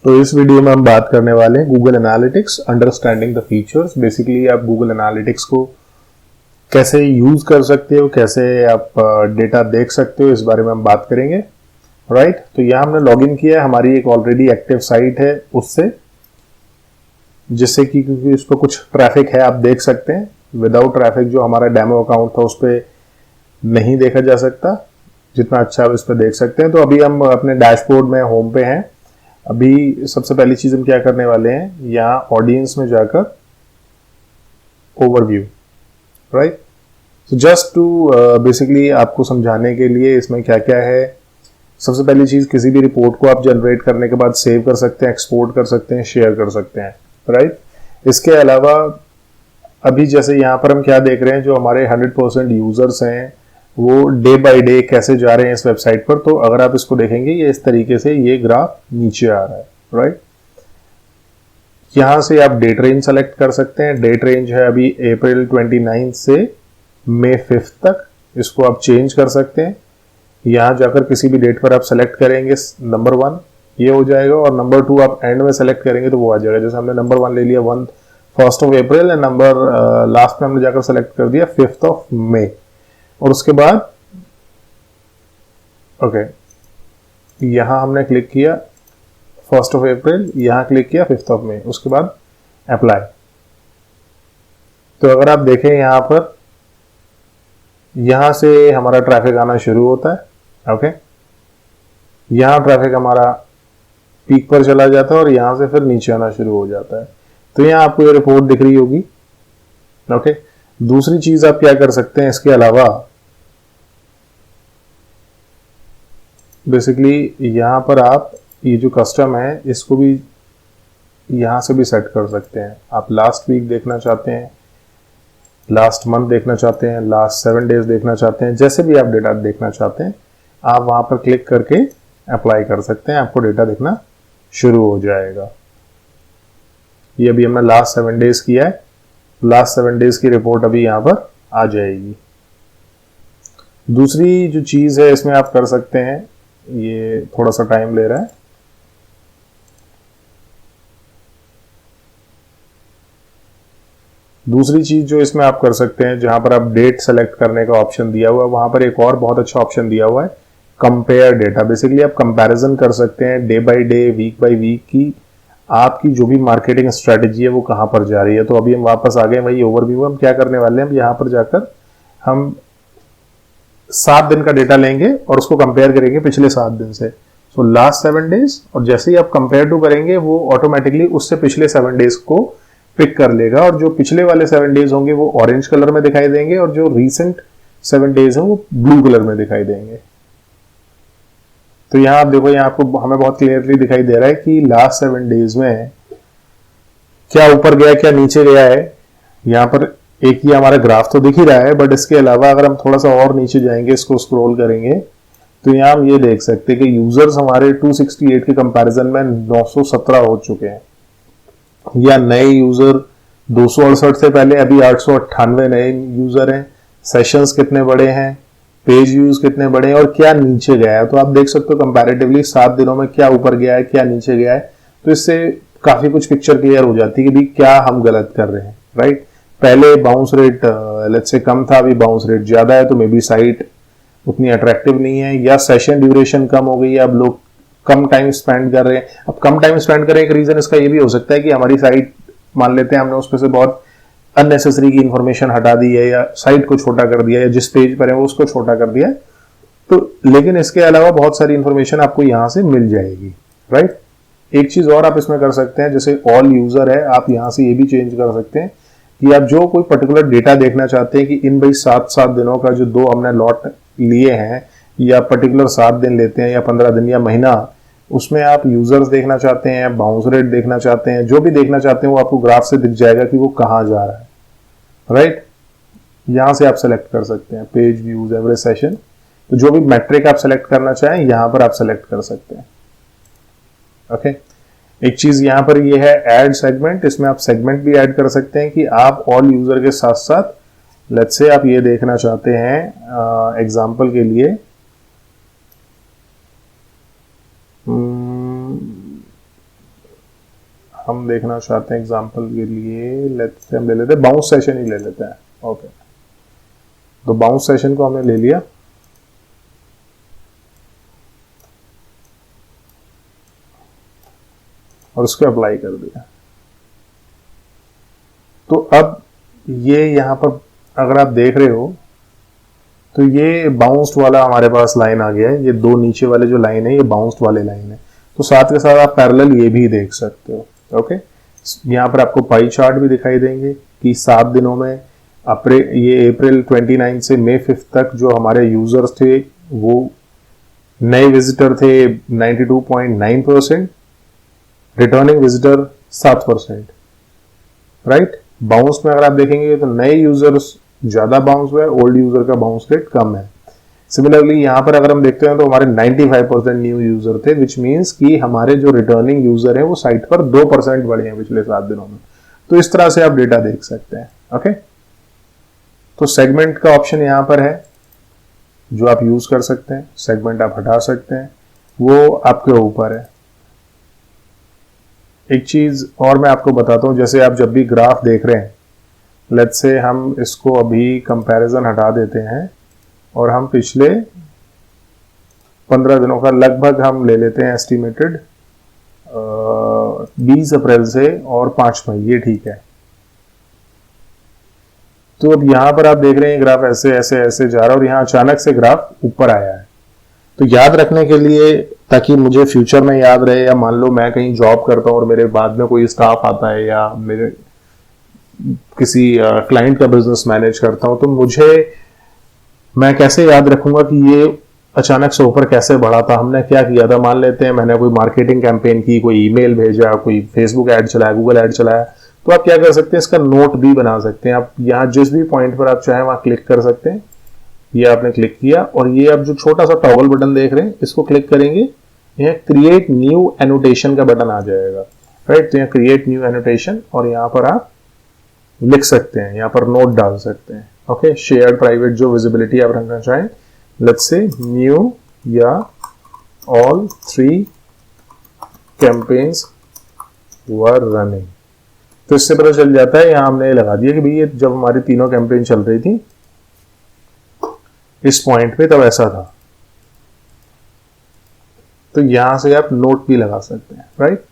तो इस वीडियो में हम बात करने वाले हैं Google analytics understanding the features. Basically आप गूगल एनालिटिक्स को कैसे यूज कर सकते हो, कैसे आप डेटा देख सकते हो, इस बारे में हम बात करेंगे। राइट, तो यहाँ हमने लॉगिन किया है, हमारी एक ऑलरेडी एक्टिव साइट है उससे, जिससे कि क्योंकि उस पर कुछ ट्रैफिक है, आप देख सकते हैं। विदाउट ट्रैफिक जो हमारा डेमो अकाउंट था उस पर नहीं देखा जा सकता जितना अच्छा आप इस पर देख सकते हैं। तो अभी हम अपने डैशबोर्ड में होम पे हैं। अभी सबसे पहली चीज हम क्या करने वाले हैं, यहाँ ऑडियंस में जाकर ओवरव्यू, राइट। तो जस्ट टू बेसिकली आपको समझाने के लिए इसमें क्या क्या है। सबसे पहली चीज, किसी भी रिपोर्ट को आप जनरेट करने के बाद सेव कर सकते हैं, एक्सपोर्ट कर सकते हैं, शेयर कर सकते हैं, राइट। इसके अलावा अभी जैसे यहाँ पर हम क्या देख रहे हैं, जो हमारे 100% यूजर्स हैं वो डे बाय डे कैसे जा रहे हैं इस वेबसाइट पर। तो अगर आप इसको देखेंगे, ये इस तरीके से ये ग्राफ नीचे आ रहा है, राइट। यहां से आप डेट रेंज सेलेक्ट कर सकते हैं। डेट रेंज है अभी अप्रैल 29 से मई 5 तक, इसको आप चेंज कर सकते हैं। यहां जाकर किसी भी डेट पर आप सेलेक्ट करेंगे, नंबर 1 ये हो जाएगा, और नंबर 2 आप एंड में सेलेक्ट करेंगे तो वो आ जाएगा। जैसे हमने नंबर 1 ले लिया 1 अप्रैल, एंड नंबर लास्ट में हमने जाकर सेलेक्ट कर दिया 5 मई, और उसके बाद ओके यहां हमने क्लिक किया 1 अप्रैल, यहां क्लिक किया 5 मई, उसके बाद अप्लाई। तो अगर आप देखें यहां पर, यहां से हमारा ट्रैफिक आना शुरू होता है, ओके। यहां ट्रैफिक हमारा पीक पर चला जाता है और यहां से फिर नीचे आना शुरू हो जाता है। तो यहां आपको ये रिपोर्ट दिख रही होगी, ओके। दूसरी चीज आप क्या कर सकते हैं इसके अलावा, बेसिकली यहां पर आप ये जो कस्टम है इसको भी यहां से भी सेट कर सकते हैं। आप लास्ट वीक देखना चाहते हैं, लास्ट मंथ देखना चाहते हैं, लास्ट 7 डेज देखना चाहते हैं, जैसे भी आप डेटा देखना चाहते हैं आप वहां पर क्लिक करके अप्लाई कर सकते हैं, आपको डेटा देखना शुरू हो जाएगा। ये अभी हमने लास्ट 7 डेज किया है, लास्ट 7 डेज की रिपोर्ट अभी यहां पर आ जाएगी। दूसरी जो चीज है इसमें आप कर सकते हैं, ये थोड़ा सा टाइम ले रहा है, दूसरी चीज जो इसमें आप कर सकते हैं, जहां पर आप डेट सेलेक्ट करने का ऑप्शन दिया हुआ है, वहां पर एक और बहुत अच्छा ऑप्शन दिया हुआ है, कंपेयर डेटा। बेसिकली आप कंपैरिजन कर सकते हैं day by day, week by week की आपकी जो भी मार्केटिंग स्ट्रेटेजी है वो कहां पर जा रही है। तो अभी हम वापस आ गए वही ओवरव्यू। हम क्या करने वाले हैं, यहां पर जाकर हम 7 दिन का डेटा लेंगे और उसको कंपेयर करेंगे पिछले 7 दिन से। सो लास्ट 7 डेज, और जैसे ही आप कंपेयर टू करेंगे वो ऑटोमेटिकली उससे पिछले 7 डेज को पिक कर लेगा, और जो पिछले वाले 7 डेज होंगे वो ऑरेंज कलर में दिखाई देंगे, और जो रीसेंट 7 डेज है वो ब्लू कलर में दिखाई देंगे। तो यहां आप देखो, यहां आपको हमें बहुत क्लियरली दिखाई दे रहा है कि लास्ट 7 डेज में क्या ऊपर गया क्या नीचे गया है। यहां पर एक ही हमारा ग्राफ तो दिख ही रहा है, बट इसके अलावा अगर हम थोड़ा सा और नीचे जाएंगे, इसको स्क्रॉल करेंगे, तो यहां हम ये देख सकते हैं कि यूजर्स हमारे 268 के कंपैरिजन में 917 हो चुके हैं, या नए यूजर 268 से पहले अभी 898 नए यूजर हैं। सेशंस कितने बड़े हैं, पेज व्यूज कितने बड़े हैं, और क्या नीचे गया है। तो आप देख सकते हो कंपैरेटिवली 7 दिनों में क्या ऊपर गया है क्या नीचे गया है। तो इससे काफी कुछ पिक्चर क्लियर हो जाती है कि भाई क्या हम गलत कर रहे हैं, राइट। पहले बाउंस रेट लेट्स से कम था, अभी बाउंस रेट ज्यादा है, तो मे बी साइट उतनी अट्रैक्टिव नहीं है, या सेशन ड्यूरेशन कम हो गई है, अब लोग कम टाइम स्पेंड कर रहे हैं। अब कम टाइम स्पेंड करें, एक रीजन इसका ये भी हो सकता है कि हमारी साइट, मान लेते हैं हमने उस पर से बहुत अननेसेसरी की इंफॉर्मेशन हटा दी है, या साइट को छोटा कर दिया, या जिस पेज पर है वो उसको छोटा कर दिया। तो लेकिन इसके अलावा बहुत सारी इंफॉर्मेशन आपको यहां से मिल जाएगी, राइट। एक चीज और आप इसमें कर सकते हैं, जैसे ऑल यूजर है, आप यहां से ये भी चेंज कर सकते हैं कि आप जो कोई पर्टिकुलर डेटा देखना चाहते हैं कि इन भाई 7 दिनों का जो 2 हमने लॉट लिए हैं, या पर्टिकुलर 7 दिन लेते हैं, या 15 दिन, या महीना, उसमें आप यूजर्स देखना चाहते हैं, बाउंस रेट देखना चाहते हैं, जो भी देखना चाहते हैं वो आपको ग्राफ से दिख जाएगा कि वो कहां जा रहा है, राइट। यहां से आप सेलेक्ट कर सकते हैं पेज व्यूज, एवरेज सेशन, तो जो भी मैट्रिक आप सेलेक्ट करना चाहें यहां पर आप सेलेक्ट कर सकते हैं, ओके। एक चीज यहां पर ये है ऐड सेगमेंट, इसमें आप सेगमेंट भी ऐड कर सकते हैं कि आप ऑल यूजर के साथ साथ, लेट्स से आप ये देखना चाहते हैं एग्जांपल के लिए, हम देखना चाहते हैं एग्जांपल के लिए, लेट्स से हम ले लेते हैं बाउंस सेशन ही ले लेते हैं। ओके, तो बाउंस सेशन को हमने ले लिया, और उसको अप्लाई कर दिया। तो अब ये यहाँ पर अगर आप देख रहे हो तो ये बाउंस्ड वाला हमारे पास लाइन आ गया है। ये दो नीचे वाले जो लाइन है ये बाउंस्ड वाले लाइन है। तो साथ के साथ आप पैरेलल ये भी देख सकते हो। ओके, यहाँ पर आपको पाई चार्ट भी दिखाई देंगे कि 7 दिनों में ये अप्रैल 29 से मई 5 तक जो हमारे यूजर्स थे वो नए विजिटर थे 92.9%, रिटर्निंग विजिटर 7%, राइट। बाउंस में अगर आप देखेंगे तो नए यूजर्स ज्यादा बाउंस हुआ है, ओल्ड यूजर का बाउंस रेट कम है। सिमिलरली यहाँ पर अगर हम देखते हैं तो हमारे 95% न्यू यूजर थे, विच मीन्स कि हमारे जो रिटर्निंग यूजर है वो साइट पर 2% बढ़े हैं पिछले 7 दिनों में। तो इस तरह से आप डेटा देख सकते हैं। ओके, तो सेगमेंट का ऑप्शन यहाँ पर है जो आप यूज कर सकते हैं। सेगमेंट आप हटा सकते हैं, वो आपके ऊपर है। एक चीज और मैं आपको बताता हूं, जैसे आप जब भी ग्राफ देख रहे हैं, लेट्स से हम इसको अभी कंपैरिजन हटा देते हैं और हम पिछले 15 दिनों का लगभग हम ले लेते हैं एस्टिमेटेड 20 अप्रैल से और 5 मई, ये ठीक है। तो अब यहां पर आप देख रहे हैं ग्राफ ऐसे ऐसे ऐसे जा रहा है और यहां अचानक से ग्राफ ऊपर आया है। तो याद रखने के लिए, ताकि मुझे फ्यूचर में याद रहे, या मान लो मैं कहीं जॉब करता हूं और मेरे बाद में कोई स्टाफ आता है या मेरे किसी क्लाइंट का बिजनेस मैनेज करता हूं, तो मैं कैसे याद रखूंगा कि ये अचानक से ऊपर कैसे बढ़ा था, हमने क्या किया था। मान लेते हैं मैंने कोई मार्केटिंग कैंपेन की, कोई ईमेल भेजा, कोई फेसबुक ऐड चलाया, गूगल ऐड चलाया, तो आप क्या कर सकते हैं, इसका नोट भी बना सकते हैं। आप यहाँ जिस भी पॉइंट पर आप चाहें वहां क्लिक कर सकते हैं। ये आपने क्लिक किया और ये आप जो छोटा सा टॉगल बटन देख रहे हैं इसको क्लिक करेंगे, यहाँ क्रिएट न्यू एनोटेशन का बटन आ जाएगा, राइट। तो यहाँ क्रिएट न्यू एनोटेशन और यहाँ पर आप लिख सकते हैं, यहाँ पर नोट डाल सकते हैं। ओके, शेयर प्राइवेट जो विजिबिलिटी आप रखना चाहें, लेट्स से न्यू या ऑल 3 कैंपेन्स वर रनिंग। तो इससे पता चल जाता है, यहां हमने लगा दिया कि भाई ये जब हमारी तीनों कैंपेन चल रही थी इस पॉइंट पे तब ऐसा था। तो यहां से आप नोट भी लगा सकते हैं, राइट।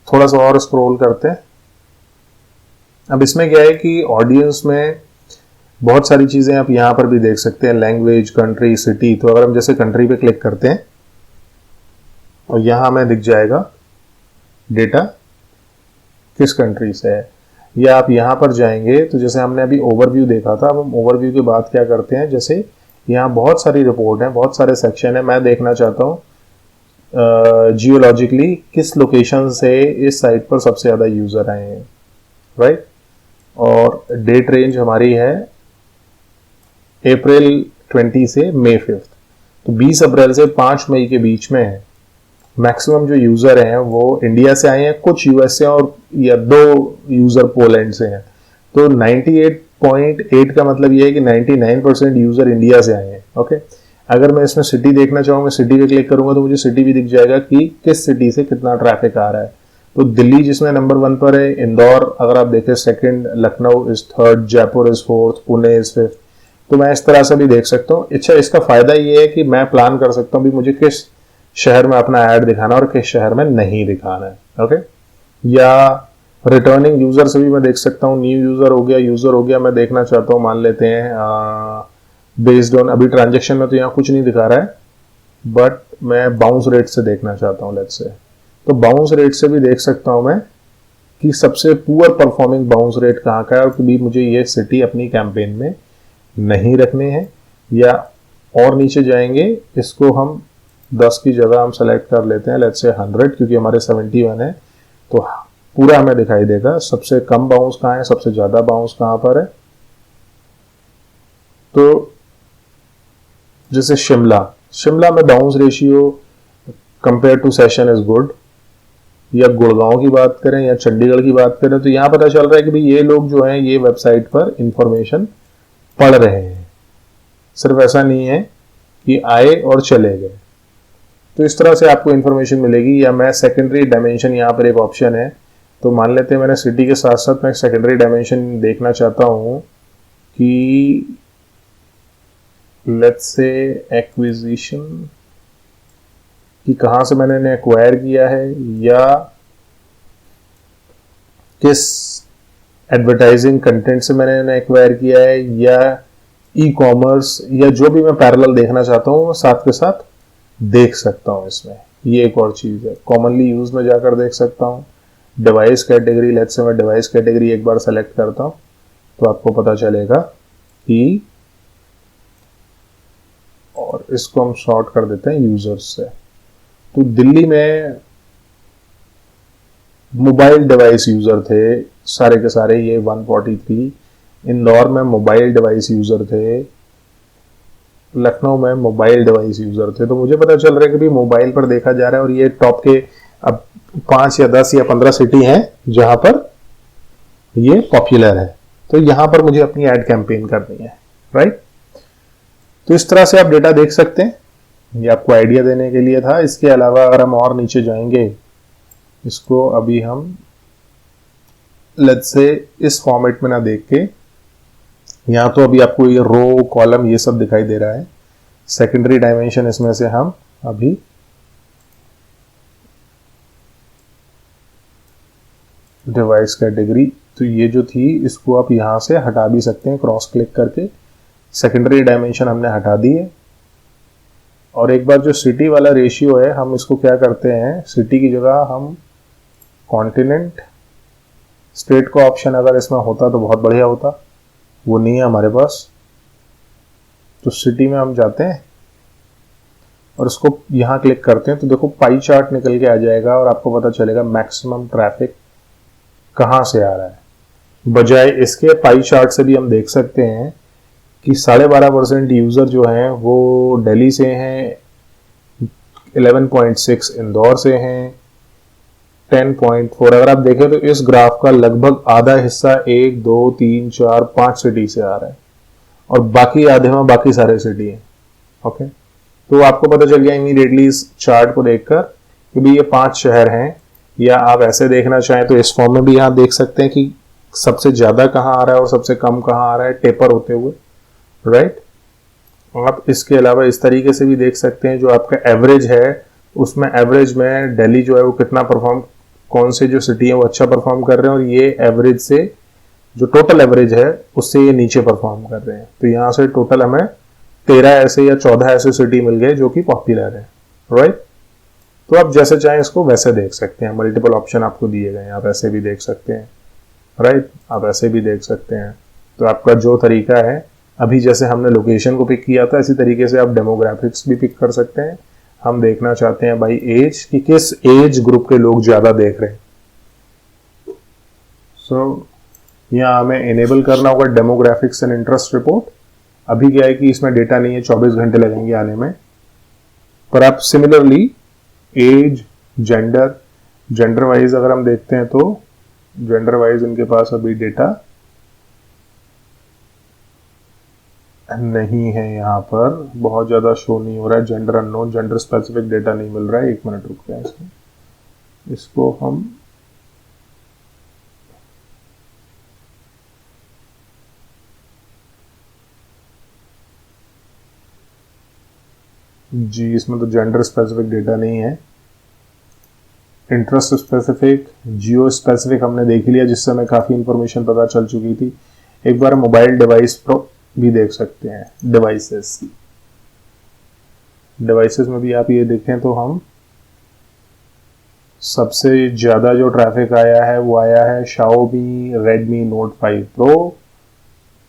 थोड़ा सा और स्क्रॉल करते हैं। अब इसमें क्या है कि ऑडियंस में बहुत सारी चीजें आप यहां पर भी देख सकते हैं, लैंग्वेज, कंट्री, सिटी। तो अगर हम जैसे कंट्री पे क्लिक करते हैं और यहां हमें दिख जाएगा डेटा किस कंट्री से है, या आप यहां पर जाएंगे तो जैसे हमने अभी ओवरव्यू देखा था, अब हम ओवरव्यू के बाद क्या करते हैं, जैसे यहाँ बहुत सारी रिपोर्ट है, बहुत सारे सेक्शन है, मैं देखना चाहता हूँ जियोलॉजिकली किस लोकेशन से इस साइट पर सबसे ज्यादा यूजर आए हैं, राइट। और डेट रेंज हमारी है अप्रैल 20 से मई 5, तो 20 अप्रैल से 5 मई के बीच में है। मैक्सिमम जो यूजर हैं वो इंडिया से आए हैं, कुछ यूएस से और या 2 यूजर पोलैंड से हैं। तो 98.8 का मतलब ये है कि 99% यूजर इंडिया से आए हैं। ओके, अगर मैं इसमें सिटी देखना चाहूंगा, सिटी पे क्लिक करूंगा तो मुझे सिटी भी दिख जाएगा कि किस सिटी से कितना ट्रैफिक आ रहा है। तो दिल्ली जिसमें नंबर 1 पर है, इंदौर अगर आप देखें 2nd, Lucknow is 3rd, Jaipur is 4th, Pune is 5th। तो मैं इस तरह से भी देख सकता हूँ। अच्छा, इसका फायदा ये है कि मैं प्लान कर सकता हूँ भी मुझे किस शहर में अपना ऐड दिखाना और किस शहर में नहीं दिखाना है। ओके, या रिटर्निंग यूजर से भी मैं देख सकता हूँ, न्यू यूजर हो गया, मैं देखना चाहता हूँ, मान लेते हैं बेस्ड ऑन, अभी ट्रांजेक्शन में तो यहाँ कुछ नहीं दिखा रहा है, बट मैं बाउंस रेट से देखना चाहता हूँ लेट्स से। तो बाउंस रेट से भी देख सकता हूँ मैं कि सबसे पुअर परफॉर्मिंग बाउंस रेट कहाँ का है और कि मुझे ये सिटी अपनी कैंपेन में नहीं रखने हैं। या और नीचे जाएंगे, इसको हम 10 की जगह हम सेलेक्ट कर लेते हैं लेट्स से 100, क्योंकि हमारे 71 है तो पूरा हमें दिखाई देगा सबसे कम बाउंस कहाँ है, सबसे ज्यादा बाउंस कहाँ पर है। तो जैसे शिमला में bounce ratio compare to session is good, या गुड़गांव की बात करें या चंडीगढ़ की बात करें, तो यहां पता चल रहा है कि भाई ये लोग जो हैं ये वेबसाइट पर इंफॉर्मेशन पढ़ रहे हैं, सिर्फ ऐसा नहीं है कि आए और चले गए। तो इस तरह से आपको इन्फॉर्मेशन मिलेगी। या मैं सेकेंडरी डायमेंशन, यहाँ पर एक ऑप्शन है, तो मान लेते हैं मैंने सिटी के साथ साथ मैं सेकेंडरी डायमेंशन देखना चाहता हूँ कि लेट्स से एक्विजिशन, कि कहाँ से मैंने इन्हें एक्वायर किया है, या किस एडवर्टाइजिंग कंटेंट से मैंने इन्हें एक्वायर किया है, या ई कॉमर्स, या जो भी मैं पैरेलल देखना चाहता हूँ वो साथ के साथ देख सकता हूँ इसमें। ये एक और चीज़ है, कॉमनली यूज में जाकर देख सकता हूँ। डिवाइस कैटेगरी, लेट्स से मैं डिवाइस कैटेगरी एक बार सेलेक्ट करता हूँ तो आपको पता चलेगा कि, और इसको हम शॉर्ट कर देते हैं यूजर्स से। तो दिल्ली में मोबाइल डिवाइस यूजर थे सारे के सारे, ये 143। इंदौर में मोबाइल डिवाइस यूजर थे, लखनऊ में मोबाइल डिवाइस यूजर थे। तो मुझे पता चल रहा है कि भी मोबाइल पर देखा जा रहा है, और ये टॉप के अब 5 या 10 या 15 सिटी हैं जहां पर ये पॉपुलर है। तो यहां पर मुझे अपनी एड कैंपेन करनी है, राइट। तो इस तरह से आप डेटा देख सकते हैं, ये आपको आइडिया देने के लिए था। इसके अलावा अगर हम और नीचे जाएंगे, इसको अभी हम लेट्स से इस फॉर्मेट में ना देख के, यहाँ तो अभी आपको ये रो कॉलम ये सब दिखाई दे रहा है। सेकेंडरी डायमेंशन इसमें से हम अभी डिवाइस कैटेगरी, तो ये जो थी इसको आप यहाँ से हटा भी सकते हैं क्रॉस क्लिक करके। सेकेंडरी डायमेंशन हमने हटा दी है। और एक बार जो सिटी वाला रेशियो है, हम इसको क्या करते हैं, सिटी की जगह हम कॉन्टिनेंट, स्टेट का ऑप्शन अगर इसमें होता तो बहुत बढ़िया होता, वो नहीं है हमारे पास। तो सिटी में हम जाते हैं और उसको यहाँ क्लिक करते हैं तो देखो पाई चार्ट निकल के आ जाएगा और आपको पता चलेगा मैक्सिमम ट्रैफिक कहाँ से आ रहा है। बजाय इसके पाई चार्ट से भी हम देख सकते हैं कि 12.5% यूजर जो हैं वो दिल्ली से हैं, 11.6 इंदौर से हैं, 10.4। अगर आप देखें तो इस ग्राफ का लगभग आधा हिस्सा 1, 2, 3, 4, 5 सिटी से आ रहा है और बाकी आधे में बाकी सारे सिटी हैं। ओके, तो आपको पता चल गया इमीडिएटली इस चार्ट को देखकर कि भाई ये 5 शहर हैं। या आप ऐसे देखना चाहें तो इस फॉर्म में भी यहाँ देख सकते हैं कि सबसे ज्यादा कहाँ आ रहा है और सबसे कम कहाँ आ रहा है, टेपर होते हुए, राइट। आप इसके अलावा इस तरीके से भी देख सकते हैं जो आपका एवरेज है, उसमें एवरेज में दिल्ली जो है वो कितना परफॉर्म, कौन से जो सिटी है वो अच्छा परफॉर्म कर रहे हैं, और ये एवरेज से जो टोटल एवरेज है उससे ये नीचे परफॉर्म कर रहे हैं। तो यहाँ से टोटल हमें 13 ऐसे या 14 ऐसे सिटी मिल गए जो कि पॉपुलर है, राइट। तो आप जैसे चाहें इसको वैसे देख सकते हैं, मल्टीपल ऑप्शन आपको दिए गए हैं, आप ऐसे भी देख सकते हैं, राइट, आप ऐसे भी देख सकते हैं। तो आपका जो तरीका है, अभी जैसे हमने लोकेशन को पिक किया था इसी तरीके से आप डेमोग्राफिक्स भी पिक कर सकते हैं। हम देखना चाहते हैं भाई एज, कि किस एज ग्रुप के लोग ज्यादा देख रहे हैं। सो यहाँ हमें इनेबल करना होगा डेमोग्राफिक्स एंड इंटरेस्ट रिपोर्ट। अभी क्या है कि इसमें डेटा नहीं है, 24 घंटे लगेंगे आने में, पर आप सिमिलरली एज, जेंडर वाइज अगर हम देखते हैं तो जेंडर वाइज इनके पास अभी डेटा नहीं है, यहाँ पर बहुत ज्यादा शो नहीं हो रहा है। Gender unknown, gender specific data नहीं मिल रहा है। 1 मिनट रुक गया इसको हम जी, इसमें तो जेंडर स्पेसिफिक डेटा नहीं है। इंटरेस्ट स्पेसिफिक, जियो स्पेसिफिक हमने देख लिया, जिससे हमें काफी इंफॉर्मेशन पता चल चुकी थी। एक बार मोबाइल डिवाइस प्रो भी देख सकते हैं। डिवाइसेस में भी आप ये देखें तो हम सबसे ज्यादा जो ट्रैफिक आया है वो आया है Xiaomi Redmi Note 5 Pro,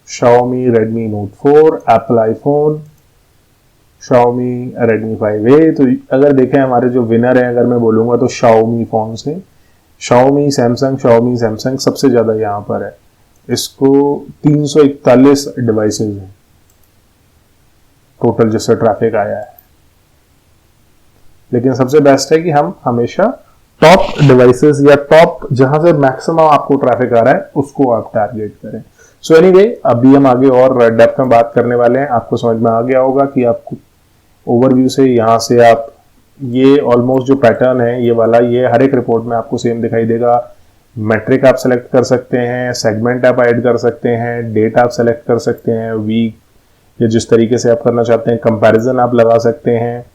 Xiaomi Redmi Note 4, Apple iPhone, Xiaomi Redmi 5A। तो अगर देखें हमारे जो विनर है, अगर मैं बोलूंगा तो Xiaomi फोन से Xiaomi Samsung सबसे ज्यादा यहाँ पर है। इसको 341 डिवाइसेस हैं टोटल जिससे ट्रैफिक आया है। लेकिन सबसे बेस्ट है कि हम हमेशा टॉप डिवाइसेस या टॉप जहां से मैक्सिमम आपको ट्रैफिक आ रहा है उसको आप टारगेट करें। सो एनीवे, अभी हम आगे और डेप्थ में बात करने वाले हैं। आपको समझ में आ गया होगा कि आपको ओवरव्यू से यहाँ से आप ये ऑलमोस्ट जो पैटर्न है ये वाला, ये हर एक रिपोर्ट में आपको सेम दिखाई देगा। मैट्रिक आप सेलेक्ट कर सकते हैं, सेगमेंट आप ऐड कर सकते हैं, डेट आप सेलेक्ट कर सकते हैं, वीक या जिस तरीके से आप करना चाहते हैं, कंपैरिजन आप लगा सकते हैं।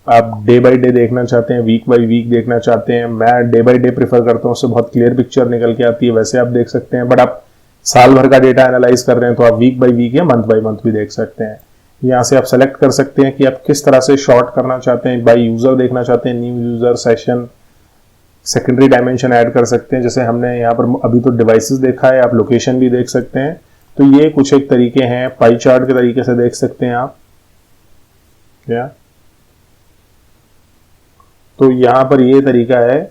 आप डे बाय डे देखना चाहते हैं, वीक बाय वीक देखना चाहते हैं, मैं डे बाय डे प्रीफर करता हूँ, उससे बहुत क्लियर पिक्चर निकल के आती है, वैसे आप देख सकते हैं। बट आप साल भर का डेटा एनालाइज कर रहे हैं तो आप वीक बाय वीक या मंथ बाय मंथ भी देख सकते हैं। यहाँ से आप सेलेक्ट कर सकते हैं कि आप किस तरह से शॉर्ट करना चाहते हैं, बाय यूजर देखना चाहते हैं, new user, session, secondary dimension add कर सकते हैं। जैसे हमने यहाँ पर अभी तो डिवाइसेस देखा है, आप लोकेशन भी देख सकते हैं। तो ये कुछ एक तरीके हैं, पाई चार्ट के तरीके से देख सकते हैं आप। या तो यहाँ पर ये तरीका है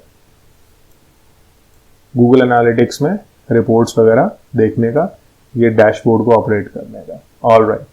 गूगल एनालिटिक्स में रिपोर्ट्स वगैरह देखने का, ये डैशबोर्ड को ऑपरेट करने का। All right.